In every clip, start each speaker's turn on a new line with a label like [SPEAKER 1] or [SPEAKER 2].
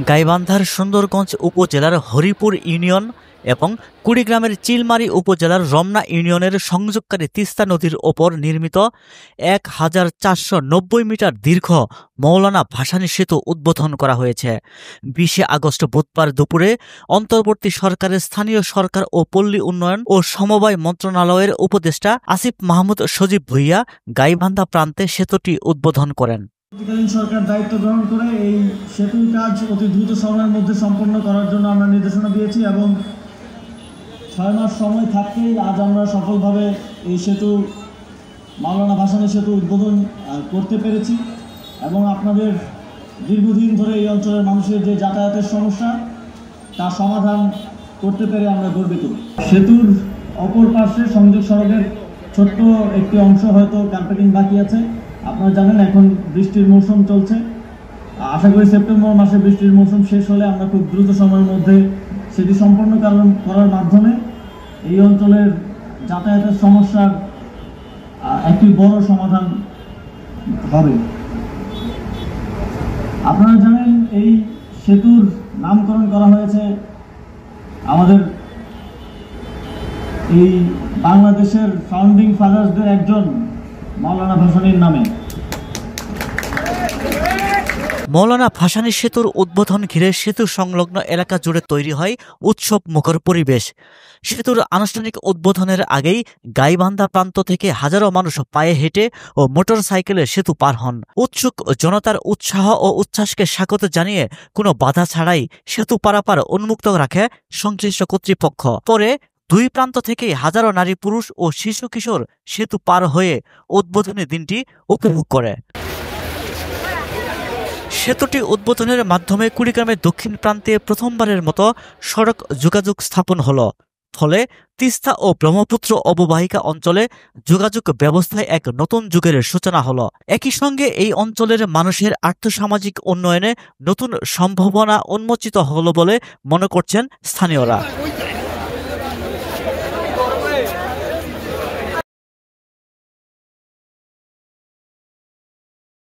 [SPEAKER 1] গাইবান্ধার সুন্দরগঞ্জ উপজেলার হরিপুর ইউনিয়ন এবং কুড়িগ্রামের চিলমারী উপজেলার রমনা ইউনিয়নের সংযোগকারী তিস্তা নদীর ওপর নির্মিত ১,৪৯০ মিটার দীর্ঘ মৌলানা ভাসানী সেতু উদ্বোধন করা হয়েছে। ২০ আগস্ট বুধবার দুপুরে অন্তর্বর্তী সরকারের স্থানীয় সরকার ও পল্লী উন্নয়ন ও সমবায় মন্ত্রণালয়ের উপদেষ্টা আসিফ মাহমুদ সজীব ভূঁইয়া গাইবান্ধা প্রান্তে সেতুটি উদ্বোধন করেন।
[SPEAKER 2] সরকার দায়িত্ব গ্রহণ করে এই সেতুর কাজ অতি দ্রুত সময়ের মধ্যে সম্পন্ন করার জন্য আমরা নির্দেশনা দিয়েছি এবং ৬ মাস সময় থাকতেই আজ আমরা সফলভাবে এই সেতু মাওলানা ভাসানী সেতু উদ্বোধন করতে পেরেছি এবং আপনাদের দীর্ঘদিন ধরে এই অঞ্চলের মানুষের যে যাতায়াতের সমস্যা তা সমাধান করতে পেরে আমরা গর্বিত। সেতুর অপর পার্শ্বে সংযোগ সড়কের ছোট্ট একটি অংশ হয়তো কার্পেটিং বাকি আছে। আপনারা জানেন এখন বৃষ্টির মৌসুম চলছে, আশা করি সেপ্টেম্বর মাসে বৃষ্টির মৌসুম শেষ হলে আমরা খুব দ্রুত সময়ের মধ্যে সেটি সম্পন্ন করার মাধ্যমে এই অঞ্চলের যাতায়াতের সমস্যার একটি বড় সমাধান হবে। আপনারা জানেন এই সেতুর নামকরণ করা হয়েছে আমাদের এই বাংলাদেশের ফাউন্ডিং ফাদার্সদের একজন মাওলানা ভাসানীর নামে।
[SPEAKER 1] মৌলানা ভাসানী সেতুর উদ্বোধন ঘিরে সেতু সংলগ্ন এলাকা জুড়ে তৈরি হয় উৎসব মুখর পরিবেশ। সেতুর আনুষ্ঠানিক উদ্বোধনের আগেই গাইবান্ধা প্রান্ত থেকে হাজারো মানুষ পায়ে হেঁটে ও মোটর সাইকেলে সেতু পার হন। উৎসুক জনতার উৎসাহ ও উচ্ছ্বাসকে স্বাগত জানিয়ে কোনো বাধা ছাড়াই সেতু পারাপার উন্মুক্ত রাখে সংশ্লিষ্ট কর্তৃপক্ষ। পরে দুই প্রান্ত থেকে হাজারো নারী পুরুষ ও শিশু কিশোর সেতু পার হয়ে উদ্বোধনী দিনটি উপভোগ করে। সেতুটি উদ্বোধনের মাধ্যমে কুড়িগ্রামের দক্ষিণ প্রান্তে প্রথমবারের মতো সড়ক যোগাযোগ স্থাপন হলো। ফলে তিস্তা ও ব্রহ্মপুত্র অববাহিকা অঞ্চলে যোগাযোগ ব্যবস্থায় এক নতুন যুগের সূচনা হলো। একই সঙ্গে এই অঞ্চলের মানুষের আর্থসামাজিক উন্নয়নে নতুন সম্ভাবনা উন্মোচিত হলো বলে মনে করছেন স্থানীয়রা।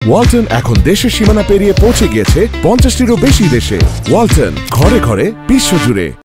[SPEAKER 3] ওয়ালটন এখন দেশের সীমানা পেরিয়ে পৌঁছে গিয়েছে ৫০টিরও বেশি দেশে। ওয়ালটন, ঘরে ঘরে, বিশ্বজুড়ে।